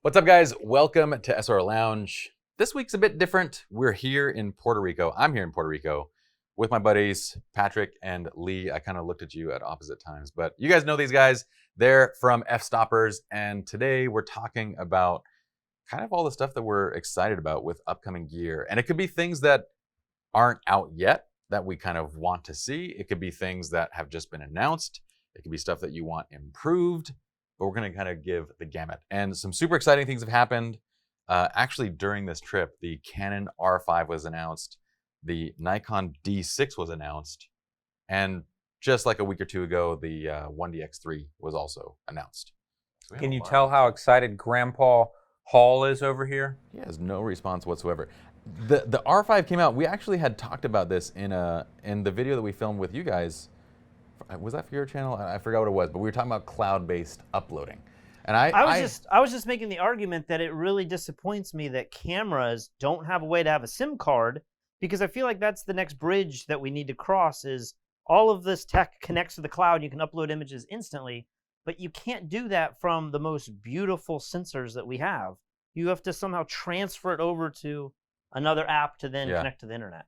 What's up, guys? Welcome to SR Lounge. This week's a bit different. We're here in Puerto Rico. I'm here in Puerto Rico with my buddies, Patrick and Lee. I kind of looked at you at opposite times, but you guys know these guys. They're from Fstoppers, and today we're talking about kind of all the stuff that we're excited about with upcoming gear. And it could be things that aren't out yet that we kind of want to see. It could be things that have just been announced. It could be stuff that you want improved. But we're going to kind of give the gamut. And some super exciting things have happened. Actually, during this trip, the Canon R5 was announced. The Nikon D6 was announced. And just like a week or two ago, the 1DX3 was also announced. So Can you tell how excited Grandpa Hall is over here? He has no response whatsoever. The R5 came out. We actually had talked about this in the video that we filmed with you guys. Was that for your channel? I forgot what it was, but we were talking about cloud-based uploading. And I was just making the argument that it really disappoints me that cameras don't have a way to have a SIM card, because I feel like that's the next bridge that we need to cross. Is all of this tech connects to the cloud, you can upload images instantly, but you can't do that from the most beautiful sensors that we have. You have to somehow transfer it over to another app to then connect to the internet.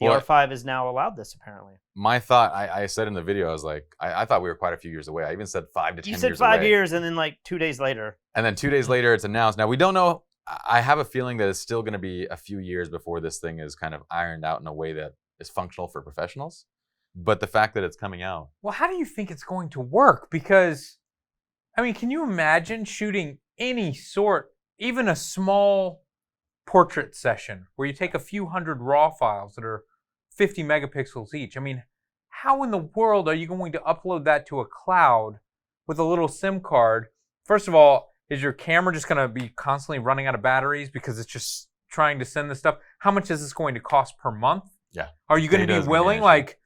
The R5 is now allowed this, apparently. My thought, I said in the video, I was like, I thought we were quite a few years away. I even said 5 to 10 years away. You said 5 years, and then like 2 days later. And then 2 days later, it's announced. Now, we don't know. I have a feeling that it's still going to be a few years before this thing is kind of ironed out in a way that is functional for professionals. But the fact that it's coming out. Well, how do you think it's going to work? Because, I mean, can you imagine shooting any sort, even a small portrait session where you take a few hundred raw files that are 50 megapixels each? I mean, how in the world are you going to upload that to a cloud with a little SIM card? First of all, is your camera just going to be constantly running out of batteries because it's just trying to send this stuff? How much is this going to cost per month? Yeah. Are you going to be willing? Like,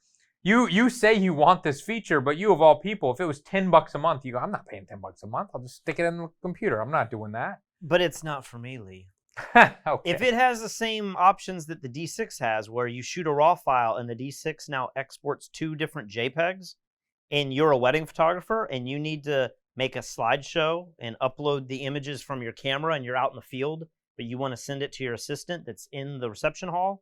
you say you want this feature, but you of all people, if it was $10 a month, you go, I'm not paying $10 a month. I'll just stick it in the computer. I'm not doing that. But it's not for me, Lee. Okay. If it has the same options that the D6 has, where you shoot a raw file and the D6 now exports 2 different JPEGs, and you're a wedding photographer and you need to make a slideshow and upload the images from your camera and you're out in the field, but you want to send it to your assistant that's in the reception hall,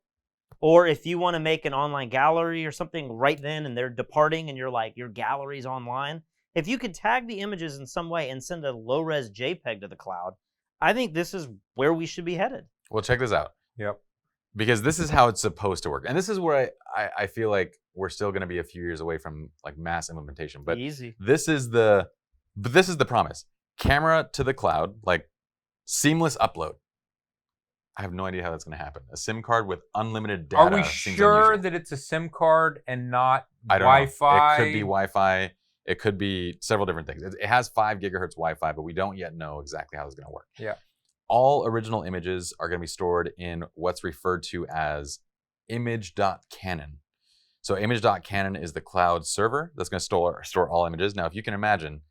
or if you want to make an online gallery or something right then and they're departing and you're like, your gallery's online, if you could tag the images in some way and send a low-res JPEG to the cloud, I think this is where we should be headed. Well, check this out. Yep. Because this is how it's supposed to work. And this is where I feel like we're still going to be a few years away from like mass implementation. But easy. This is the promise. Camera to the cloud, like seamless upload. I have no idea how that's going to happen. A SIM card with unlimited data. Are we sure that it's a SIM card and not I don't Wi-Fi? know. It could be Wi-Fi. It could be several different things. It has 5 gigahertz Wi-Fi, but we don't yet know exactly how it's going to work. Yeah. All original images are going to be stored in what's referred to as image.canon. So image.canon is the cloud server that's going to store all images. Now, if you can imagine,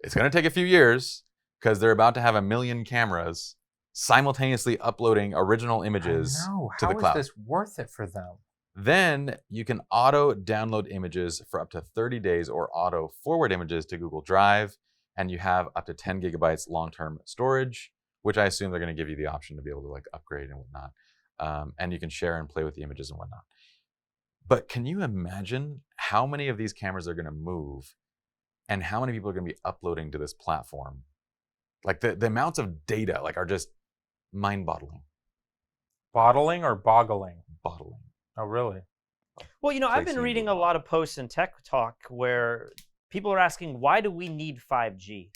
it's going to take a few years because they're about to have 1 million cameras simultaneously uploading original images to the cloud. How is this worth it for them? Then you can auto download images for up to 30 days or auto forward images to Google Drive. And you have up to 10 gigabytes long-term storage, which I assume they're going to give you the option to be able to like upgrade and whatnot. And you can share and play with the images and whatnot. But can you imagine how many of these cameras are going to move and how many people are going to be uploading to this platform? Like the amounts of data like are just mind-boggling. Bottling or boggling? Bottling. Oh, really? Well, you know, I've been reading a lot of posts in Tech Talk where people are asking, why do we need 5G?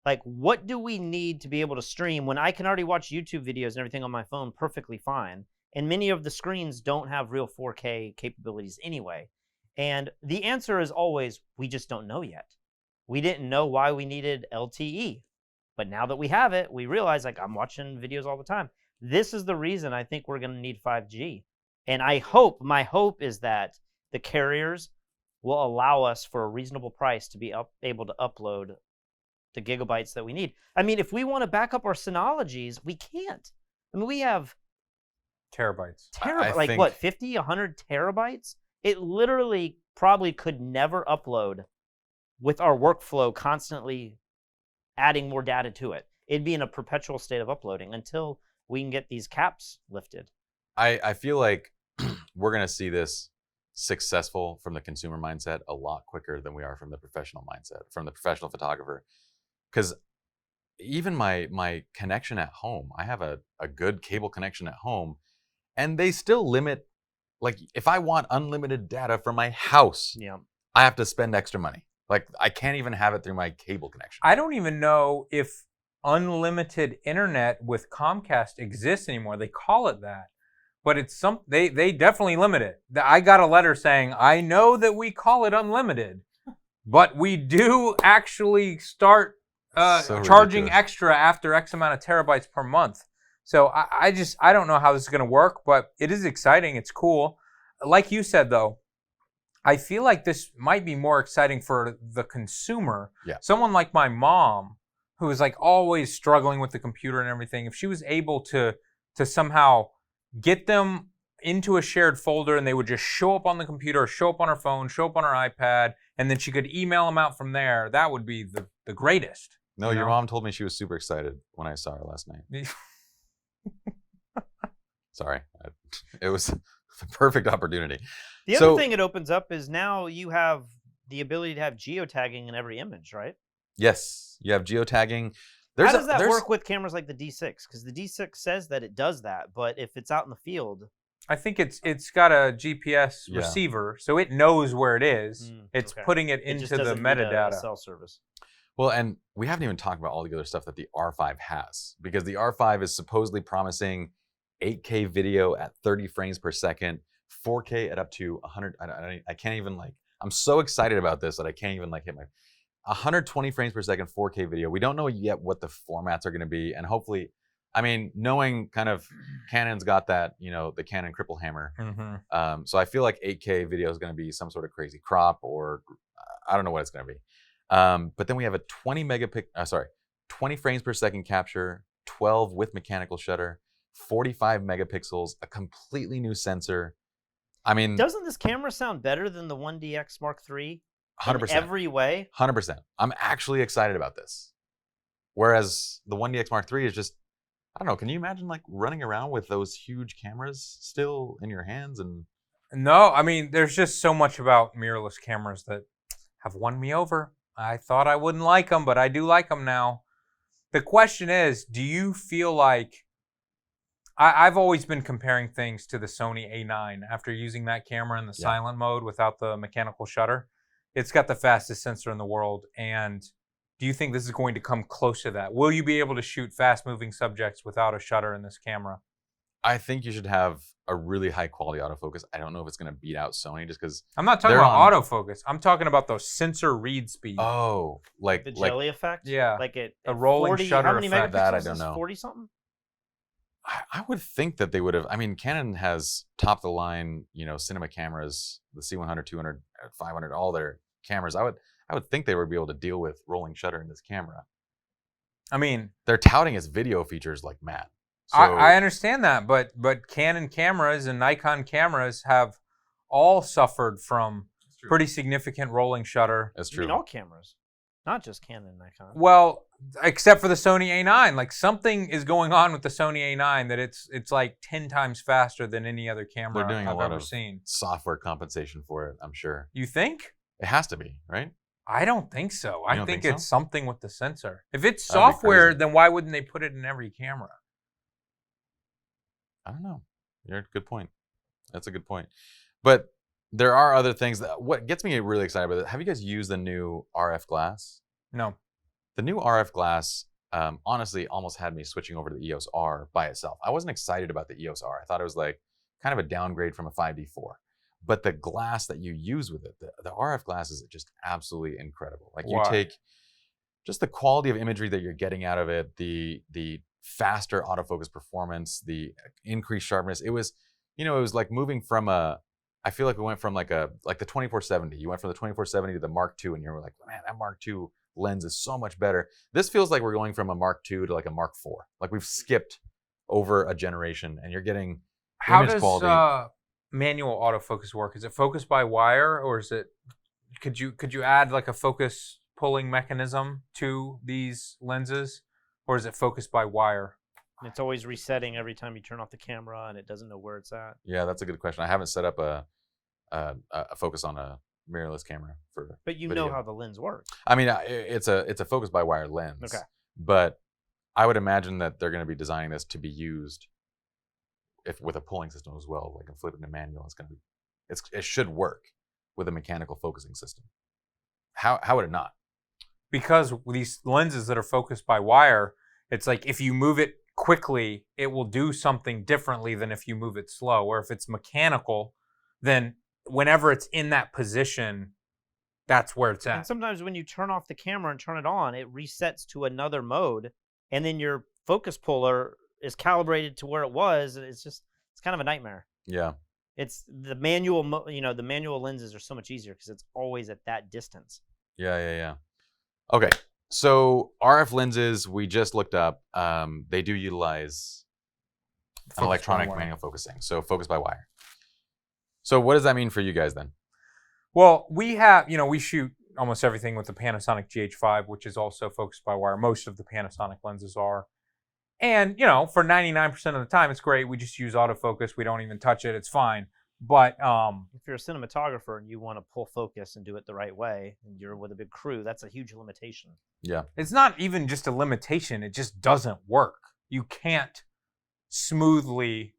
Like, what do we need to be able to stream when I can already watch YouTube videos and everything on my phone perfectly fine? And many of the screens don't have real 4K capabilities anyway. And the answer is always, we just don't know yet. We didn't know why we needed LTE. But now that we have it, we realize, like, I'm watching videos all the time. This is the reason I think we're going to need 5G. And my hope is that the carriers will allow us for a reasonable price to be able to upload the gigabytes that we need. I mean, if we want to back up our Synologies, we can't. I mean, we have terabytes. Like what, 50, 100 terabytes? It literally probably could never upload with our workflow constantly adding more data to it. it'd be in a perpetual state of uploading until we can get these caps lifted. I feel like we're going to see this successful from the consumer mindset a lot quicker than we are from the professional mindset, from the professional photographer. Because even my connection at home, I have a good cable connection at home, and they still limit, like if I want unlimited data from my house, Yeah. I have to spend extra money. Like I can't even have it through my cable connection. I don't even know if unlimited internet with Comcast exists anymore. They call it that. But it's they definitely limit it. I got a letter saying, I know that we call it unlimited, but we do actually start charging ridiculous. extra after X amount of terabytes per month. So I don't know how this is going to work, but it is exciting. It's cool. Like you said, though, I feel like this might be more exciting for the consumer. Yeah. Someone like my mom, who is like always struggling with the computer and everything, if she was able to somehow get them into a shared folder and they would just show up on the computer, show up on her phone, show up on her iPad, and then she could email them out from there, that would be the greatest. No, your mom told me she was super excited when I saw her last night. Sorry. It was the perfect opportunity. The other thing it opens up is now you have the ability to have geotagging in every image, right? Yes, you have geotagging. How does that work with cameras like the D6? Because the D6 says that it does that, but if it's out in the field, I think it's got a GPS receiver, so it knows where it is. It's putting it into the metadata. Cell service. Well, and we haven't even talked about all the other stuff that the R5 has, because the R5 is supposedly promising 8K video at 30 frames per second, 4K at up to 100. I can't even I'm so excited about this that I can't even hit my 120 frames per second, 4K video. We don't know yet what the formats are going to be, and hopefully, I mean, knowing kind of Canon's got that, the Canon cripple hammer. Mm-hmm. So I feel like 8K video is going to be some sort of crazy crop, or I don't know what it's going to be. But then we have a 20 frames per second capture, 12 with mechanical shutter, 45 megapixels, a completely new sensor. I mean, doesn't this camera sound better than the 1DX Mark III? 100%. In every way? 100%. I'm actually excited about this. Whereas the 1DX Mark III is just, I don't know, can you imagine running around with those huge cameras still in your hands? And no, I mean, there's just so much about mirrorless cameras that have won me over. I thought I wouldn't like them, but I do like them now. The question is, do you feel like, I've always been comparing things to the Sony A9 after using that camera in the silent mode without the mechanical shutter. It's got the fastest sensor in the world, and do you think this is going to come close to that? Will you be able to shoot fast-moving subjects without a shutter in this camera? I think you should have a really high-quality autofocus. I don't know if it's going to beat out Sony just because... I'm not talking about autofocus. I'm talking about those sensor read speeds. Oh, the jelly effect? Yeah. Like it. A rolling 40, shutter how many effect. megapixels That I don't know. 40-something? I would think that they would have. I mean, Canon has top-of-the-line, cinema cameras, the C100, 200, 500, all their cameras. I would think they would be able to deal with rolling shutter in this camera. I mean, they're touting its video features like mad. So, I understand that, but Canon cameras and Nikon cameras have all suffered from pretty significant rolling shutter. That's true. I mean, all cameras, not just Canon and Nikon. Well, except for the Sony A9. Like, something is going on with the Sony A9 that it's like 10 times faster than any other camera They're doing I've a lot ever of seen. software compensation for it, I'm sure. You think? It has to be, right? I don't think so. I think so? it's something with the sensor. If it's That'd be software, crazy. then why wouldn't they put it in every camera? I don't know. You're a good point. That's a good point. But there are other things that what gets me really excited about it. Have you guys used the new RF glass? No. The new RF glass, honestly, almost had me switching over to the EOS R by itself. I wasn't excited about the EOS R. I thought it was like kind of a downgrade from a 5D4. But the glass that you use with it, the RF glass is just absolutely incredible. Like you take just the quality of imagery that you're getting out of it, the faster autofocus performance, the increased sharpness. It was, it was like moving from I feel like we went from like the 2470. You went from the 2470 to the Mark II, and you were like, man, that Mark II lens is so much better. This feels like we're going from a Mark II to like a Mark IV. Like we've skipped over a generation, and you're getting image quality. How does manual autofocus work? Is it focused by wire, or is it? Could you add like a focus pulling mechanism to these lenses, or is it focused by wire? It's always resetting every time you turn off the camera, and it doesn't know where it's at. Yeah, that's a good question. I haven't set up a focus on a mirrorless camera for. But you video. know how the lens works. I mean, it's a focus by wire lens. Okay. But I would imagine that they're going to be designing this to be used with a pulling system as well, like a flip into manual. It should work with a mechanical focusing system. How would it not? Because these lenses that are focused by wire, it's like if you move it quickly, it will do something differently than if you move it slow. Or if it's mechanical, then whenever it's in that position, that's where it's at. And sometimes when you turn off the camera and turn it on, it resets to another mode, and then your focus puller is calibrated to where it was. It's kind of a nightmare. Yeah. It's the manual, the manual lenses are so much easier because it's always at that distance. Yeah. Okay, so RF lenses, we just looked up. They do utilize an electronic manual focusing, so focus by wire. So what does that mean for you guys then? Well, we have, we shoot almost everything with the Panasonic GH5, which is also focused by wire. Most of the Panasonic lenses are. And, for 99% of the time, it's great. We just use autofocus. We don't even touch it. It's fine. But if you're a cinematographer and you want to pull focus and do it the right way, and you're with a big crew, that's a huge limitation. Yeah. It's not even just a limitation. It just doesn't work. You can't smoothly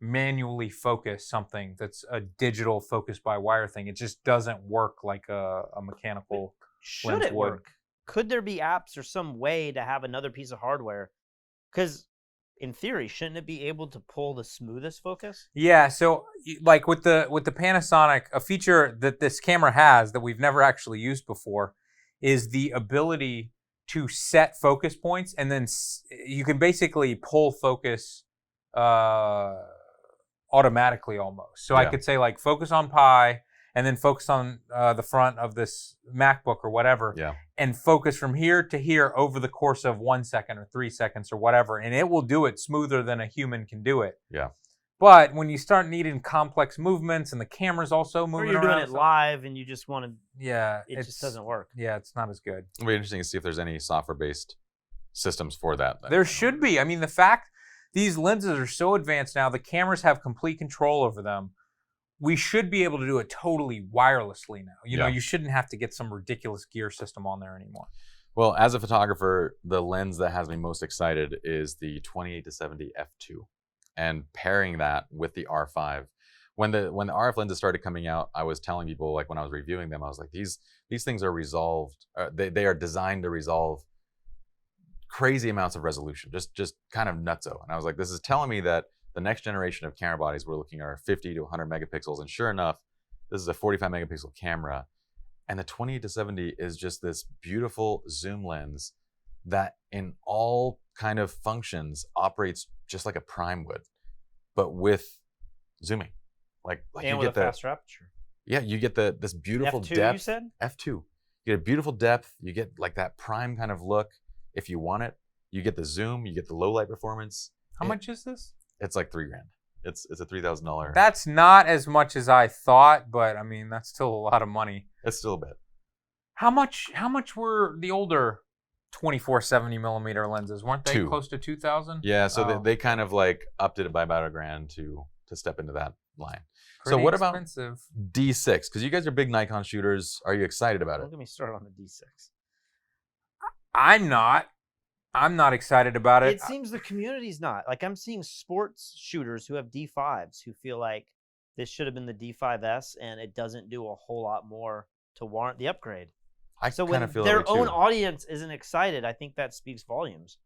manually focus something that's a digital focus by wire thing. It just doesn't work like a mechanical Should lens it would. work? Could there be apps or some way to have another piece of hardware? Because in theory, shouldn't it be able to pull the smoothest focus? Yeah, so like with the Panasonic, a feature that this camera has that we've never actually used before is the ability to set focus points, and then you can basically pull focus automatically almost. So I could say like focus on Pi, and then focus on the front of this MacBook or whatever, and focus from here to here over the course of 1 second or 3 seconds or whatever, and it will do it smoother than a human can do it. Yeah. But when you start needing complex movements and the camera's also moving around, or you're doing it live and you just want to, it just doesn't work. Yeah, it's not as good. It'll be interesting to see if there's any software-based systems for that. There should be. I mean, the fact these lenses are so advanced now, the cameras have complete control over them. We should be able to do it totally wirelessly now. You shouldn't have to get some ridiculous gear system on there anymore. Well, as a photographer, the lens that has me most excited is the 28-70 f2. And pairing that with the R5. When the RF lenses started coming out, I was telling people, like when I was reviewing them, I was like, these things are resolved. They are designed to resolve crazy amounts of resolution, just kind of nutso. And I was like, this is telling me that the next generation of camera bodies we're looking at are 50 to 100 megapixels. And sure enough, this is a 45 megapixel camera. And the 28-70 is just this beautiful zoom lens that in all kind of functions operates just like a prime would, but with zooming. Like and you with get a faster aperture. Yeah, you get this beautiful F2, depth. you said? F2. You get a beautiful depth. You get like that prime kind of look if you want it. You get the zoom. You get the low light performance. How much is this? It's like $3,000. It's a $3,000. That's not as much as I thought, but I mean that's still a lot of money. It's still a bit. How much were the older 24-70 millimeter lenses? Weren't they close to 2,000? Yeah, so they kind of like upped it by about $1,000 to step into that line. Pretty so what expensive. About D6? Because you guys are big Nikon shooters. Are you excited about it? Don't get me started on the D6. I'm not excited about it. It seems the community's not. Like I'm seeing sports shooters who have D5s who feel like this should have been the D5S and it doesn't do a whole lot more to warrant the upgrade. So when their own audience isn't excited, I think that speaks volumes.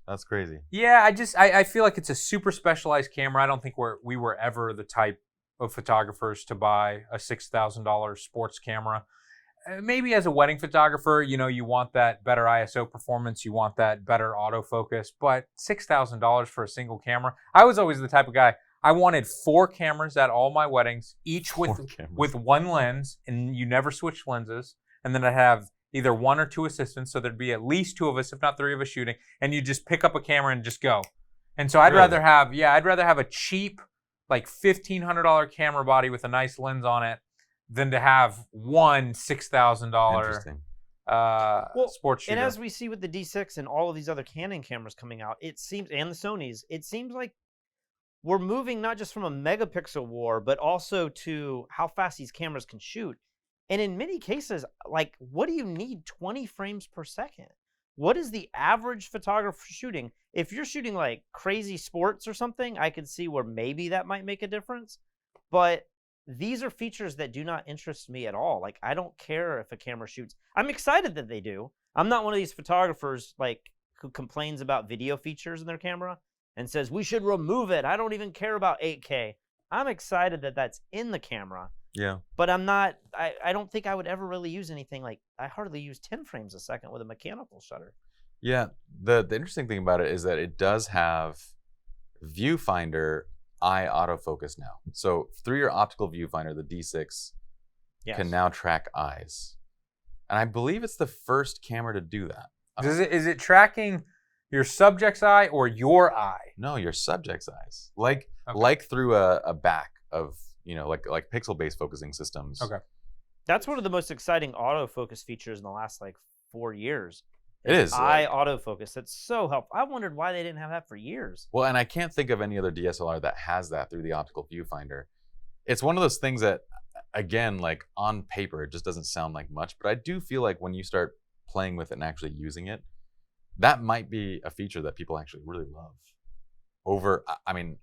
That's crazy. Yeah, I feel like it's a super specialized camera. I don't think we were ever the type of photographers to buy a $6,000 sports camera. Maybe as a wedding photographer, you want that better ISO performance, you want that better autofocus, but $6,000 for a single camera. I was always the type of guy, I wanted 4 cameras at all my weddings, each with one lens, and you never switch lenses. And then I'd have either 1 or 2 assistants, so there'd be at least 2 of us, if not 3 of us shooting, and you just pick up a camera and just go. And so I'd rather have a cheap, like $1,500 camera body with a nice lens on it than to have one $6,000 sports shooter. And as we see with the D6 and all of these other Canon cameras coming out, it seems, and the Sonys, it seems like we're moving not just from a megapixel war, but also to how fast these cameras can shoot. And in many cases, like, what do you need 20 frames per second? What is the average photographer shooting? If you're shooting like crazy sports or something, I could see where maybe that might make a difference. But these are features that do not interest me at all. Like, I don't care if a camera shoots. I'm excited that they do. I'm not one of these photographers like who complains about video features in their camera and says we should remove it. I don't even care about 8K. I'm excited that that's in the camera. Yeah. But I'm not, I don't think I would ever really use anything like, I hardly use 10 frames a second with a mechanical shutter. Yeah. The interesting thing about it is that it does have viewfinder eye autofocus now. So through your optical viewfinder, the D6 can now track eyes. And I believe it's the first camera to do that. Is it tracking your subject's eye or your eye? No, your subject's eyes. Like through a back of, like pixel-based focusing systems. Okay. That's one of the most exciting autofocus features in the last like 4 years. It is. Eye autofocus. That's so helpful. I wondered why they didn't have that for years. Well, and I can't think of any other DSLR that has that through the optical viewfinder. It's one of those things that, again, like on paper, it just doesn't sound like much, but I do feel like when you start playing with it and actually using it, that might be a feature that people actually really love. I mean,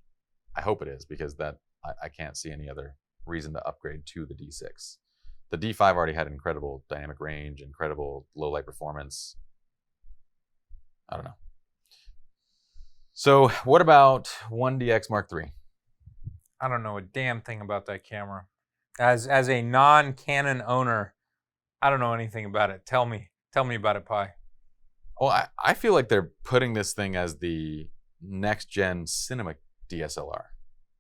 I hope it is, because that I can't see any other reason to upgrade to the D6. The D5 already had incredible dynamic range, incredible low light performance. I don't know. So what about 1DX Mark III? I don't know a damn thing about that camera. As a non-Canon owner, I don't know anything about it. Tell me about it, Pi. Well, I feel like they're putting this thing as the next gen cinema DSLR.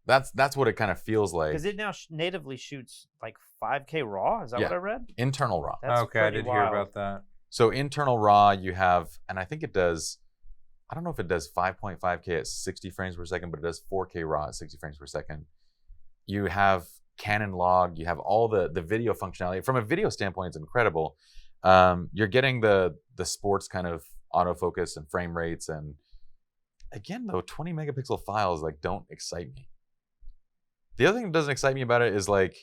That's what it kind of feels like. Because it now natively shoots like 5K RAW. Is that what I read? Internal RAW. That's okay, I did hear about that. So internal RAW, you have, and I think it does, I don't know if it does 5.5K at 60 frames per second, but it does 4K RAW at 60 frames per second. You have Canon log, you have all the video functionality. From a video standpoint, it's incredible. You're getting the sports kind of autofocus and frame rates, and again though, 20 megapixel files like don't excite me. The other thing that doesn't excite me about it is like,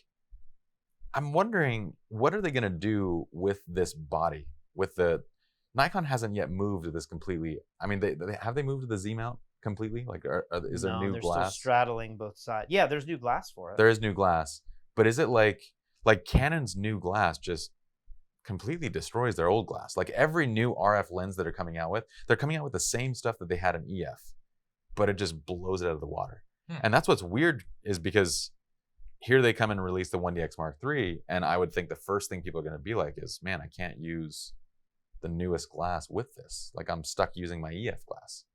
I'm wondering what are they gonna do with this body? With the Nikon hasn't yet moved to this completely. I mean, they moved to the Z mount completely? Like, is there new they're glass? Still straddling both sides. Yeah, there's new glass for it. There is new glass, but is it like Canon's new glass just completely destroys their old glass? Like every new RF lens that they're coming out with the same stuff that they had in EF, but it just blows it out of the water. And that's what's weird, is because here they come and release the 1DX Mark III, and I would think the first thing people are going to be like is, man, I can't use the newest glass with this. Like, I'm stuck using my EF glass.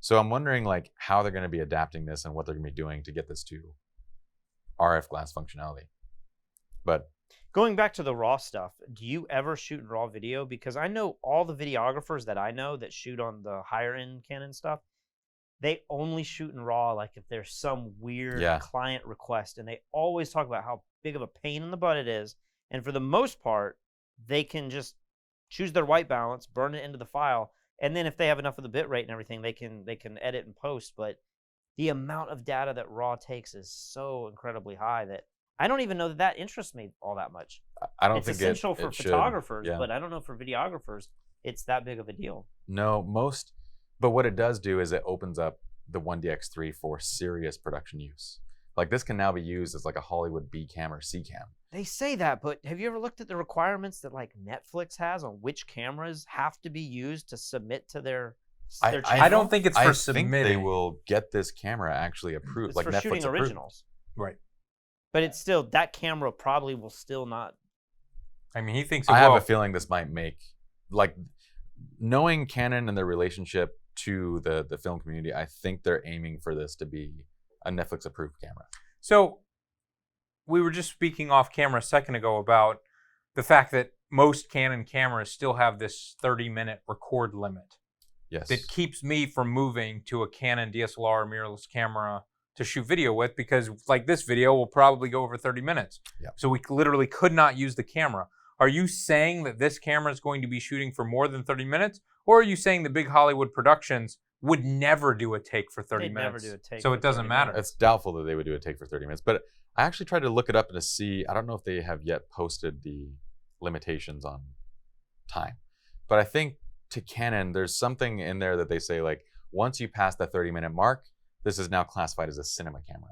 So I'm wondering like how they're going to be adapting this and what they're going to be doing to get this to RF glass functionality. But going back to the RAW stuff, do you ever shoot in RAW video? Because I know all the videographers that I know that shoot on the higher end Canon stuff, they only shoot in RAW like if there's some weird client request, and they always talk about how big of a pain in the butt it is. And for the most part, they can just choose their white balance, burn it into the file, and then if they have enough of the bit rate and everything, they can edit and post. But the amount of data that RAW takes is so incredibly high that I don't even know that interests me all that much. I don't it's think essential for photographers, but I don't know for videographers it's that big of a deal. No, but what it does do is it opens up the 1DX3 for serious production use. Like, this can now be used as like a Hollywood B cam or C cam. They say that, but have you ever looked at the requirements that like Netflix has on which cameras have to be used to submit to their channel? I don't think it's for submitting. I think they will get this camera actually approved, it's like for Netflix shooting approved. originals. Right. But it's still, that camera probably will still not. I mean, he thinks I have a feeling this might make, like, knowing Canon and their relationship to the film community, I think they're aiming for this to be a Netflix approved camera. So we were just speaking off camera a second ago about the fact that most Canon cameras still have this 30-minute record limit. Yes. That keeps me from moving to a Canon DSLR mirrorless camera to shoot video with, because like this video will probably go over 30 minutes. Yeah. So we literally could not use the camera. Are you saying that this camera is going to be shooting for more than 30 minutes? Or are you saying the big Hollywood productions would never do a take for 30 They'd minutes? never do a take so for it doesn't 30 matter. minutes. It's doubtful that they would do a take for 30 minutes. But I actually tried to look it up to see. I don't know if they have yet posted the limitations on time. But I think to Canon, there's something in there that they say, like, once you pass the 30-minute mark, this is now classified as a cinema camera.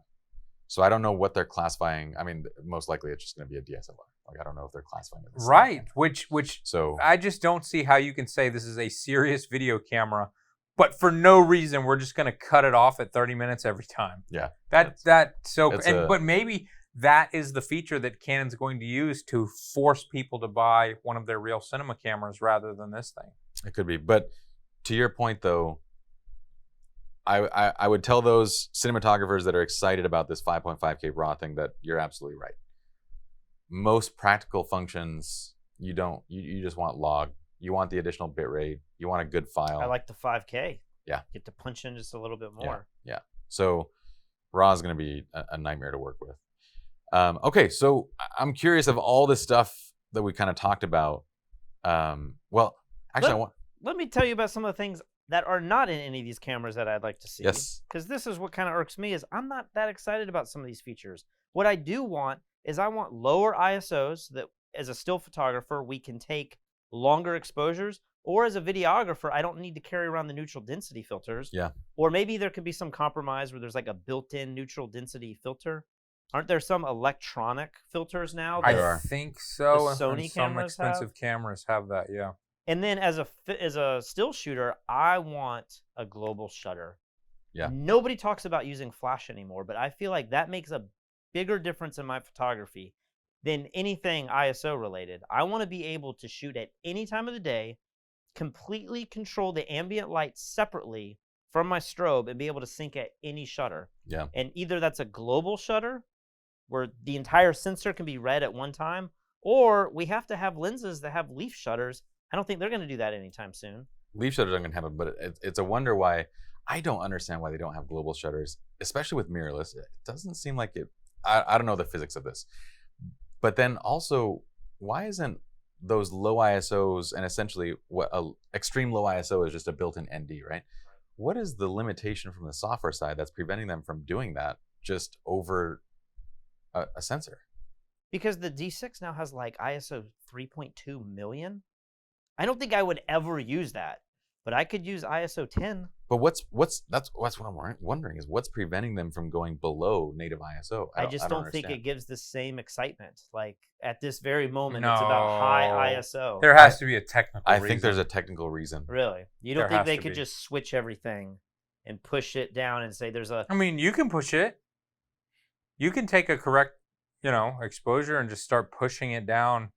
So I don't know what they're classifying. I mean, most likely it's just going to be a DSLR. Like, I don't know if they're classifying it as a cinema Right, camera. which So I just don't see how you can say this is a serious video camera, but for no reason we're just going to cut it off at 30 minutes every time. yeah, But maybe that is the feature that Canon's going to use to force people to buy one of their real cinema cameras rather than this thing. it could be. But to your point, though, I would tell those cinematographers that are excited about this 5.5K RAW thing that you're absolutely right. Most practical functions, you just want log. You want the additional bit rate. You want a good file. I like the 5K. Yeah. Get to punch in just a little bit more. Yeah. So RAW is going to be a nightmare to work with. Okay, so I'm curious of all this stuff that we kind of talked about. Well, actually, Let me tell you about some of the things that are not in any of these cameras that I'd like to see. Yes. Because this is what kind of irks me is I'm not that excited about some of these features. What I do want is I want lower ISOs that as a still photographer, we can take longer exposures, or as a videographer, I don't need to carry around the neutral density filters. Yeah. Or maybe there could be some compromise where there's like a built-in neutral density filter. Aren't there some electronic filters now? I think so. the Sony and some cameras expensive cameras have that, yeah. And then as a still shooter, I want a global shutter. Yeah. Nobody talks about using flash anymore, but I feel like that makes a bigger difference in my photography than anything ISO related. I want to be able to shoot at any time of the day, completely control the ambient light separately from my strobe, and be able to sync at any shutter. Yeah. And either that's a global shutter where the entire sensor can be read at one time, or we have to have lenses that have leaf shutters. I don't think they're going to do that anytime soon. Leaf shutters aren't going to happen, but it's a wonder why. I don't understand why they don't have global shutters, especially with mirrorless. It doesn't seem like it. I don't know the physics of this. But then also, why isn't those low ISOs, and essentially what extreme low ISO is just a built-in ND, right? What is the limitation from the software side that's preventing them from doing that just over a sensor? Because the D6 now has like ISO 3.2 million. I don't think I would ever use that, but I could use ISO 10. But that's what I'm wondering is what's preventing them from going below native ISO? I just don't think understand. it gives the same excitement. Like at this very moment, it's about high ISO. There has to be a technical reason. I think there's a technical reason. Really? You don't There think has they to could be. just switch everything and push it down and say there's a... I mean, you can push it. You can take a correct, exposure and just start pushing it down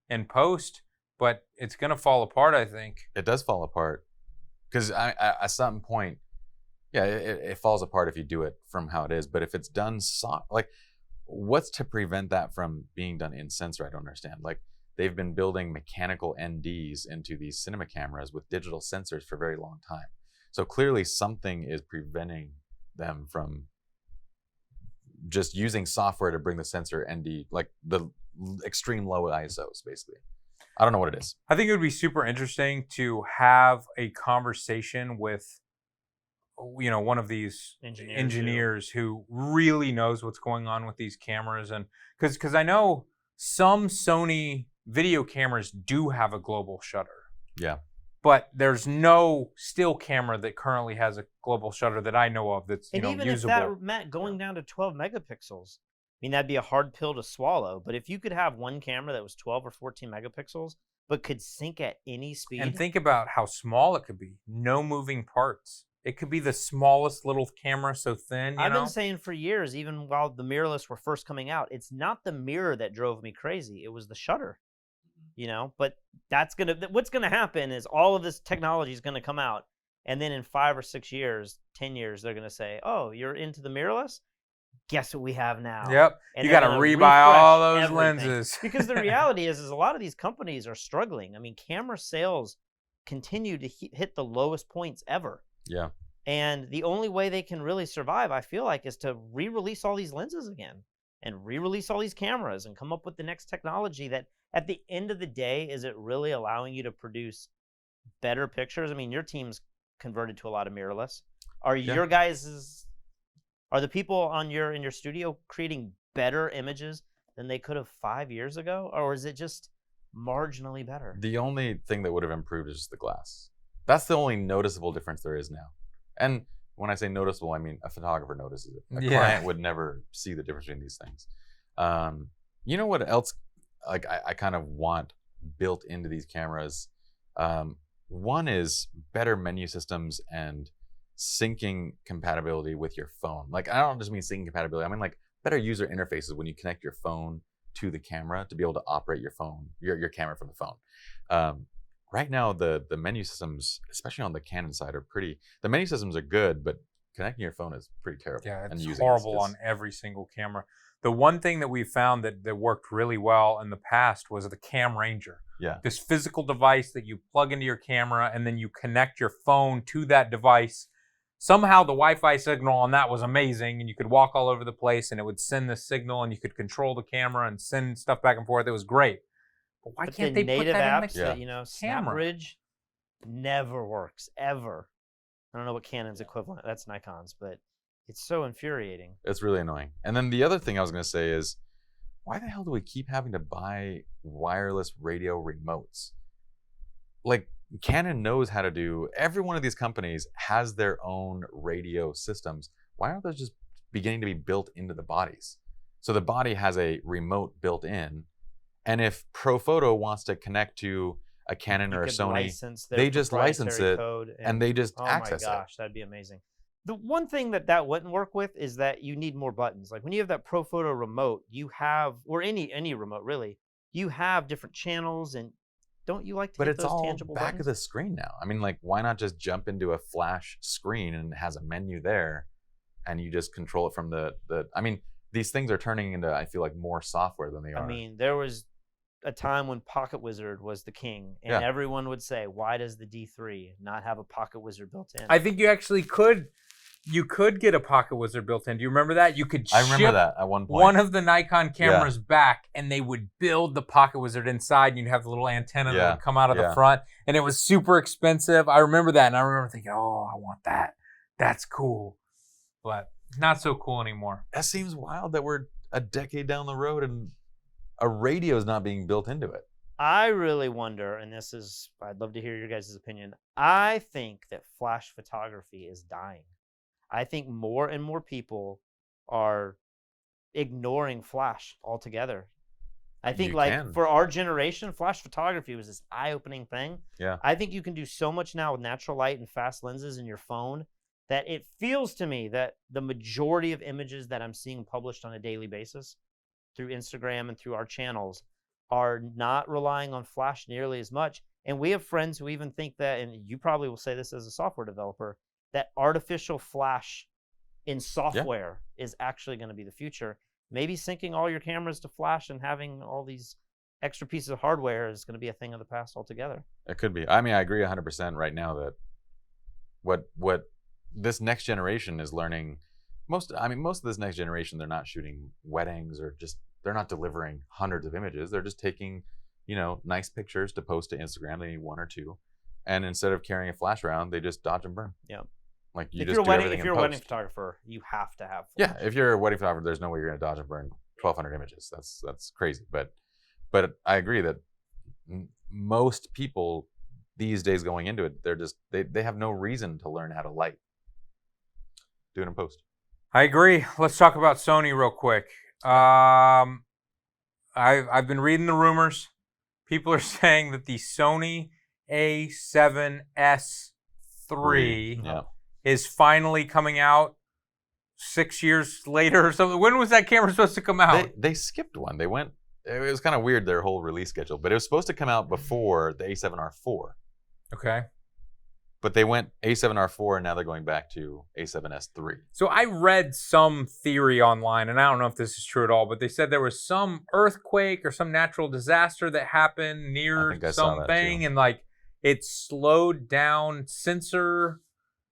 in post, but it's going to fall apart, I think. It does fall apart because at some point, yeah, it falls apart if you do it from how it is. But if it's done like, what's to prevent that from being done in sensor? I don't understand. Like, they've been building mechanical NDs into these cinema cameras with digital sensors for a very long time. So clearly something is preventing them from just using software to bring the sensor ND, like the extreme low ISOs, basically. I don't know what it is. I think it would be super interesting to have a conversation with, one of these engineers who really knows what's going on with these cameras. And because I know some Sony video cameras do have a global shutter. Yeah. But there's no still camera that currently has a global shutter that I know of that's, And even usable. if that meant going down to 12 megapixels, I mean, that'd be a hard pill to swallow. But if you could have one camera that was 12 or 14 megapixels, but could sync at any speed. And think about how small it could be. No moving parts. It could be the smallest little camera, so thin, I've been saying for years, even while the mirrorless were first coming out, it's not the mirror that drove me crazy. It was the shutter. But what's gonna happen is all of this technology is gonna come out, and then in 5 or 6 years, 10 years, they're gonna say, "Oh, you're into the mirrorless? Guess what we have now?" Yep. And you they're got to gonna rebuy all refresh those everything. lenses. Because the reality is a lot of these companies are struggling. I mean, camera sales continue to hit the lowest points ever. Yeah. And the only way they can really survive, I feel like, is to re-release all these lenses again and re-release all these cameras and come up with the next technology that at the end of the day, is it really allowing you to produce better pictures? I mean, your team's converted to a lot of mirrorless. Are your guys, are the people in your studio creating better images than they could have 5 years ago? Or is it just marginally better? The only thing that would have improved is just the glass. That's the only noticeable difference there is now. And when I say noticeable, I mean a photographer notices it. A client would never see the difference between these things. You know what else like I kind of want built into these cameras? One is better menu systems and syncing compatibility with your phone. Like, I don't just mean syncing compatibility. I mean like better user interfaces when you connect your phone to the camera to be able to operate your phone, your camera from the phone. Right now, the menu systems, especially on the Canon side, are pretty. The menu systems are good, but connecting your phone is pretty terrible. Yeah, it's and horrible on every single camera. The one thing that we found that worked really well in the past was the Cam Ranger. Yeah. This physical device that you plug into your camera and then you connect your phone to that device. Somehow the Wi-Fi signal on that was amazing, and you could walk all over the place and it would send the signal and you could control the camera and send stuff back and forth. It was great. But why can't they put that apps in the that, SnapBridge never works, ever. I don't know what Canon's equivalent. That's Nikon's, but it's so infuriating. It's really annoying. And then the other thing I was going to say is, why the hell do we keep having to buy wireless radio remotes? Like, Canon knows how to do, every one of these companies has their own radio systems. Why aren't those just beginning to be built into the bodies? So the body has a remote built in, and if ProPhoto wants to connect to a Canon or a Sony, they just license it and they just access it. Oh my gosh, that'd be amazing. The one thing that wouldn't work with is that you need more buttons. Like when you have that ProPhoto remote, you have, or any remote really, you have different channels, and don't you like to hit those tangible buttons? But it's all back of the screen now. I mean, like, why not just jump into a flash screen and it has a menu there and you just control it from the I mean, these things are turning into, I feel like, more software than they are. I mean, there was a time when Pocket Wizard was the king, and everyone would say, why does the D3 not have a Pocket Wizard built in? I think you actually could. You could get a Pocket Wizard built in. Do you remember that? You could I remember that at one point. One of the Nikon cameras back, and they would build the Pocket Wizard inside, and you'd have the little antenna that would come out of the front, and it was super expensive. I remember that, and I remember thinking, oh, I want that. That's cool. But not so cool anymore. That seems wild that we're a decade down the road and a radio is not being built into it. I really wonder, and I'd love to hear your guys' opinion. I think that flash photography is dying. I think more and more people are ignoring flash altogether. I think for our generation, flash photography was this eye-opening thing. Yeah. I think you can do so much now with natural light and fast lenses in your phone that it feels to me that the majority of images that I'm seeing published on a daily basis through Instagram and through our channels are not relying on flash nearly as much. And we have friends who even think that, and you probably will say this as a software developer, that artificial flash in software is actually going to be the future. Maybe syncing all your cameras to flash and having all these extra pieces of hardware is going to be a thing of the past altogether. It could be. I mean, I agree 100% right now that what this next generation is learning, most of this next generation, they're not shooting weddings or they're not delivering hundreds of images. They're just taking, nice pictures to post to Instagram. They need one or two. And instead of carrying a flash around, they just dodge and burn. Yeah. Like if you're a wedding photographer, you have to have flash. Yeah, if you're a wedding photographer, there's no way you're going to dodge and burn 1,200 images. That's crazy. But I agree that most people these days going into it, they have no reason to learn how to light. Do it in post. I agree. Let's talk about Sony real quick. I've been reading the rumors. People are saying that the Sony A7S III is finally coming out 6 years later or something. When was that camera supposed to come out? They skipped one. It was kind of weird, their whole release schedule, but it was supposed to come out before the A7R4. Okay. But they went A7R4 and now they're going back to A7S III. So I read some theory online, and I don't know if this is true at all, but they said there was some earthquake or some natural disaster that happened near something, and like it slowed down sensor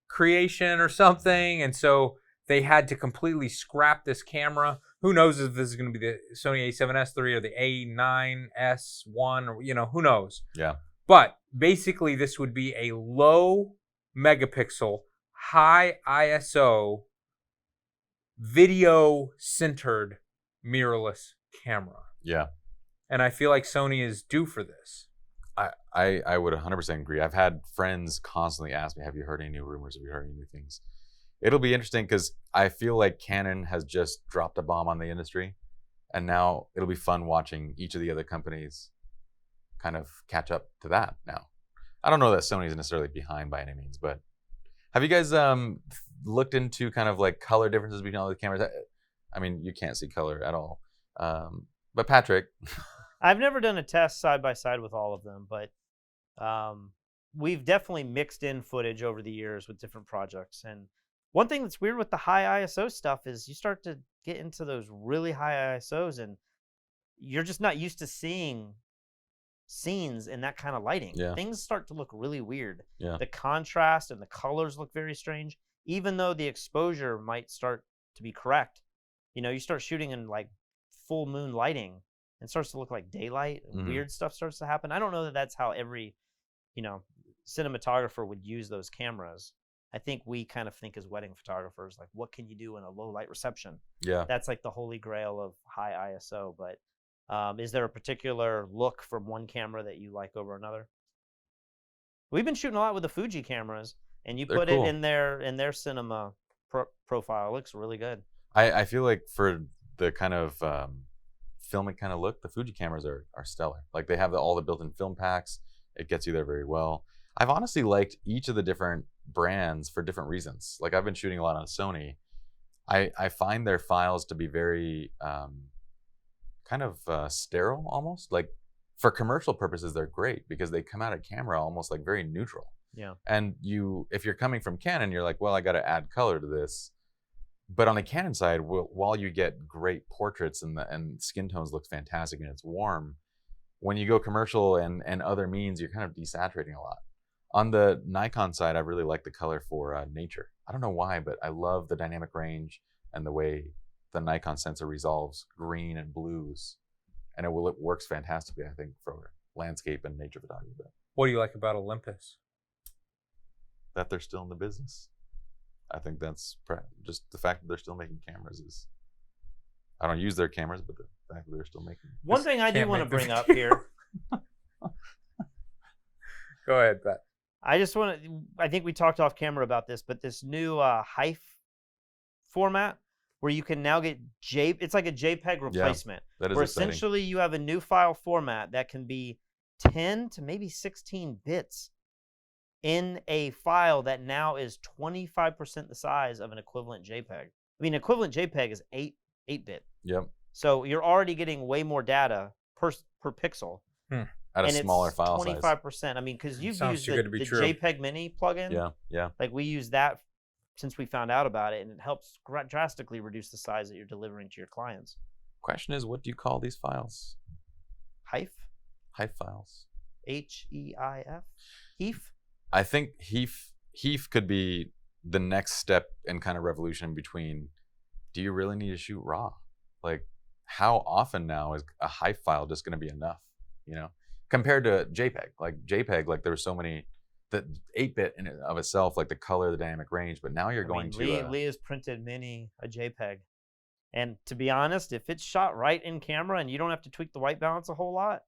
creation or something, and so they had to completely scrap this camera. Who knows if this is going to be the Sony A7S III or the A9S1 or, who knows? Yeah. But basically, this would be a low megapixel, high ISO, video-centered mirrorless camera. Yeah. And I feel like Sony is due for this. I would 100% agree. I've had friends constantly ask me, have you heard any new rumors? Have you heard any new things? It'll be interesting because I feel like Canon has just dropped a bomb on the industry. And now it'll be fun watching each of the other companies kind of catch up to that now. I don't know that Sony's necessarily behind by any means, but have you guys looked into kind of like color differences between all the cameras? I mean, you can't see color at all. But Patrick. I've never done a test side by side with all of them, but we've definitely mixed in footage over the years with different projects. And one thing that's weird with the high ISO stuff is you start to get into those really high ISOs and you're just not used to seeing scenes in that kind of lighting. Yeah. Things start to look really weird. Yeah. The contrast and the colors look very strange, even though the exposure might start to be correct. You start shooting in like full moon lighting and it starts to look like daylight. Weird stuff starts to happen. I don't know that that's how every, cinematographer would use those cameras. I think we kind of think as wedding photographers, like, what can you do in a low light reception? Yeah. That's like the holy grail of high ISO. But is there a particular look from one camera that you like over another? We've been shooting a lot with the Fuji cameras, and you put it in their cinema profile. It looks really good. I feel like for the kind of filmic kind of look, the Fuji cameras are stellar. Like they have all the built-in film packs. It gets you there very well. I've honestly liked each of the different brands for different reasons. Like I've been shooting a lot on Sony. I find their files to be very kind of sterile almost. Like for commercial purposes, they're great because they come out of camera almost like very neutral. Yeah. And if you're coming from Canon, you're like, well, I got to add color to this. But on the Canon side, while you get great portraits and skin tones look fantastic and it's warm, when you go commercial and other means, you're kind of desaturating a lot. On the Nikon side, I really like the color for nature. I don't know why, but I love the dynamic range and the way the Nikon sensor resolves green and blues. And it works fantastically, I think, for landscape and nature photography. What do you like about Olympus? That they're still in the business. I think that's just the fact that they're still making cameras is. I don't use their cameras, but the fact that they're still making. One thing I do want to bring up here. Go ahead, Pat. I think we talked off camera about this, but this new HEIF format where you can now get it's like a JPEG replacement. Yeah, that is where exciting. Essentially you have a new file format that can be 10 to maybe 16 bits in a file that now is 25% the size of an equivalent JPEG. I mean, equivalent JPEG is 8-bit. Yep. So you're already getting way more data per pixel. At a smaller file size. 25%. I mean, because you've used the JPEG Mini plugin. Yeah. Like we use that since we found out about it, and it helps drastically reduce the size that you're delivering to your clients. Question is, what do you call these files? HEIF? HEIF files. HEIF? HEIF? I think HEIF could be the next step in kind of revolution between, do you really need to shoot RAW? Like, how often now is a HEIF file just going to be enough, compared to JPEG? Like JPEG, like there were so many, the 8-bit in and of itself, like the color, the dynamic range, but now you're going to... Leah's printed Mini a JPEG. And to be honest, if it's shot right in camera and you don't have to tweak the white balance a whole lot,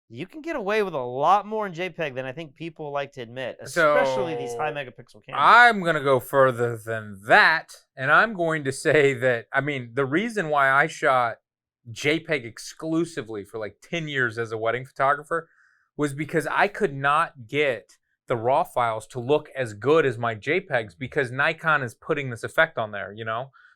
you can get away with a lot more in JPEG than I think people like to admit, especially these high megapixel cameras. I'm going to go further than that, and I'm going to say that, the reason why I shot JPEG exclusively for like 10 years as a wedding photographer was because I could not get the RAW files to look as good as my JPEGs because Nikon is putting this effect on there,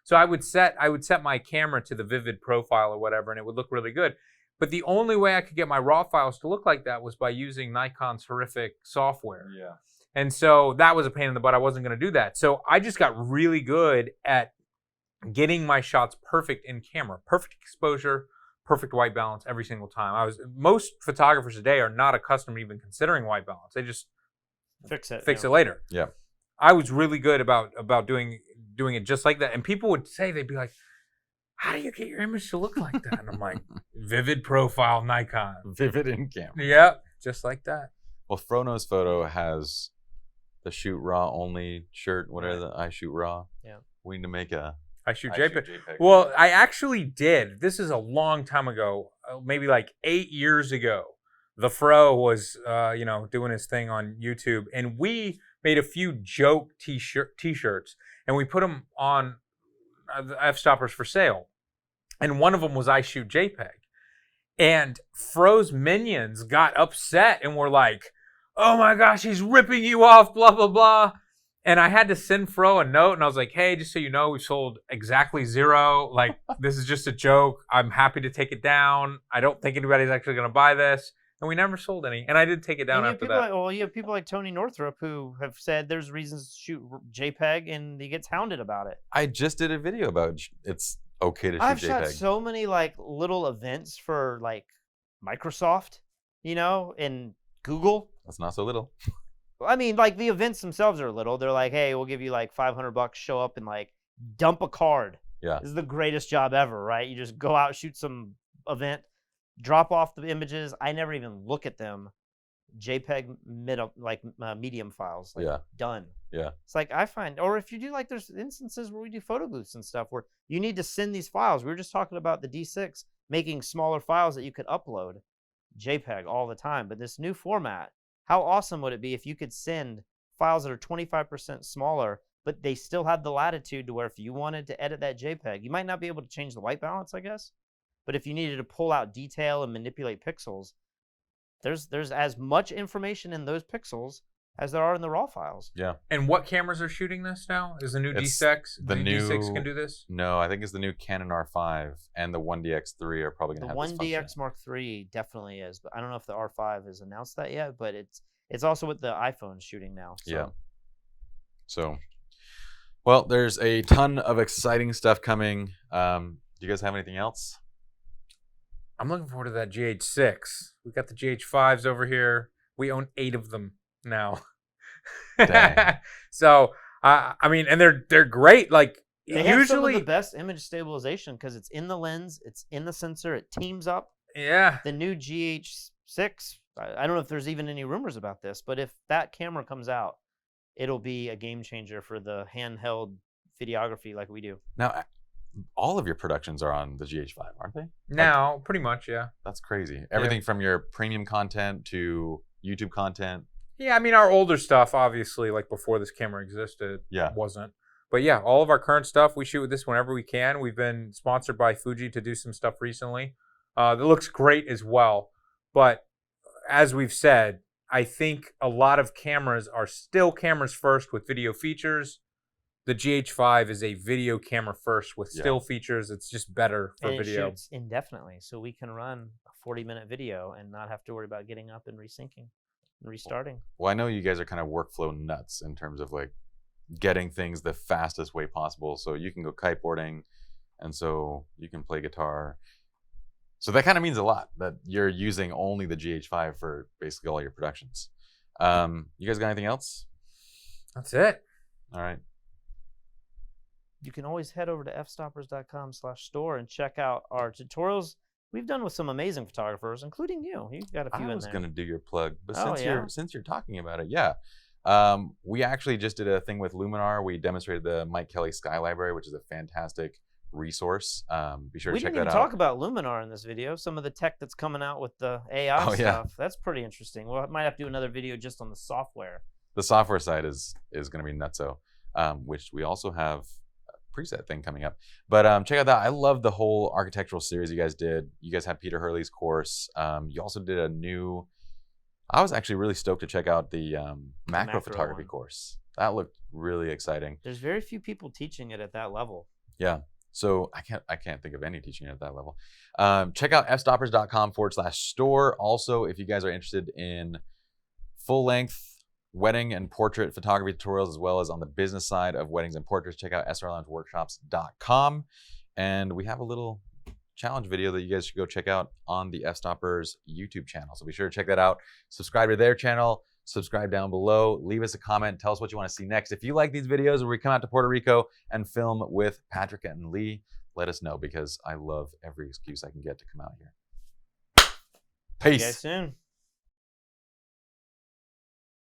So I would set my camera to the vivid profile or whatever, and it would look really good. But the only way I could get my RAW files to look like that was by using Nikon's horrific software. Yeah. And so that was a pain in the butt. I wasn't going to do that. So I just got really good at getting my shots perfect in camera. Perfect exposure, perfect white balance every single time. Most photographers today are not accustomed to even considering white balance. They just fix it later. Yeah. I was really good about doing doing it just like that. And people would say, they'd be like, how do you get your image to look like that? And I'm like, vivid profile Nikon. Vivid in camera. Yep, just like that. Well, Frono's photo has the shoot raw only shirt, whatever, the I shoot raw. Yeah. We need to make a I shoot I JPEG. shoot JPEG. Well, I actually did. This is a long time ago, maybe like 8 years ago. The Fro was, doing his thing on YouTube, and we made a few joke t-shirts, and we put them on the Fstoppers for sale. And one of them was I shoot JPEG. And Fro's minions got upset and were like, oh my gosh, he's ripping you off, blah, blah, blah. And I had to send Fro a note, and I was like, hey, just so you know, we've sold exactly 0. Like, this is just a joke. I'm happy to take it down. I don't think anybody's actually going to buy this. And we never sold any. And I did take it down after that. You have people like Tony Northrup who have said there's reasons to shoot JPEG, and he gets hounded about it. I just did a video about it's okay to shoot I've JPEG. shot so many like little events for like Microsoft, and Google. That's not so little. I mean, like the events themselves are little. They're like, hey, we'll give you like $500, show up and like dump a card. Yeah. This is the greatest job ever, right? You just go out, shoot some event, drop off the images. I never even look at them. JPEG medium files. Like, Yeah. Done. Yeah. It's like I find, or if you do like, there's instances where we do photo booths and stuff where you need to send these files. We were just talking about the D6 making smaller files that you could upload JPEG all the time. But this new format, how awesome would it be if you could send files that are 25% smaller, but they still have the latitude to where if you wanted to edit that JPEG, you might not be able to change the white balance, I guess. But if you needed to pull out detail and manipulate pixels, there's as much information in those pixels as there are in the raw files. Yeah. And what cameras are shooting this now? Is the new It's D6? the new D6 can do this? No, I think it's the new Canon R5 and the 1DX3 are probably going The to have this function. 1DX Mark III definitely is, but I don't know if the R5 has announced that yet, but it's also what the iPhone's shooting now. So. Yeah. So, well, there's a ton of exciting stuff coming. Do you guys have anything else? I'm looking forward to that GH6. We got the GH5s over here. We own 8 of them now. Dang. So, I mean, and they're great. Like, They have some of usually, the best image stabilization because it's in the lens, it's in the sensor, it teams up. yeah. The new GH6, I don't know if there's even any rumors about this, but if that camera comes out, it'll be a game changer for the handheld videography like we do. Now, all of your productions are on the GH5, aren't they? Now, pretty much, yeah. That's crazy. Everything from your premium content to YouTube content. Yeah, I mean, our older stuff, obviously, like before this camera existed, Yeah. wasn't. But yeah, all of our current stuff, we shoot with this whenever we can. We've been sponsored by Fuji to do some stuff recently. That looks great as well. But as we've said, I think a lot of cameras are still cameras first with video features. The GH5 is a video camera first with still features. It's just better for And video. it shoots indefinitely, so we can run a 40-minute video and not have to worry about getting up and resyncing and restarting. Well, I know you guys are kind of workflow nuts in terms of like getting things the fastest way possible. So you can go kiteboarding, and so you can play guitar. So that kind of means a lot that you're using only the GH5 for basically all your productions. You guys got anything else? That's it. All right. You can always head over to fstoppers.com/store and check out our tutorials we've done with some amazing photographers, including you. You've got a few in there. I was going to do your plug, but Oh, since you're talking about it, we actually just did a thing with Luminar. We demonstrated the Mike Kelly Sky Library, which is a fantastic resource. Be sure to We check didn't that even out. talk about Luminar in this video. Some of the tech that's coming out with the AI stuff. That's pretty interesting. Well, I might have to do another video just on the software. The software side is going to be nutso, which we also have a preset thing coming up. But check out that. I love the whole architectural series you guys did. You guys had Peter Hurley's course. You also did a new. I was actually really stoked to check out the macro photography one. course. That looked really exciting. There's very few people teaching it at that level. Yeah. So I can't think of any teaching at that level. Check out fstoppers.com/store. Also, if you guys are interested in full-length wedding and portrait photography tutorials, as well as on the business side of weddings and portraits, check out srloungeworkshops.com. And we have a little challenge video that you guys should go check out on the Fstoppers YouTube channel. So be sure to check that out. Subscribe to their channel. subscribe down below. Leave us a comment. Tell us what you want to see next. If you like these videos where we come out to Puerto Rico and film with Patrick and Lee, let us know because I love every excuse I can get to come out here. See you Peace. guys soon.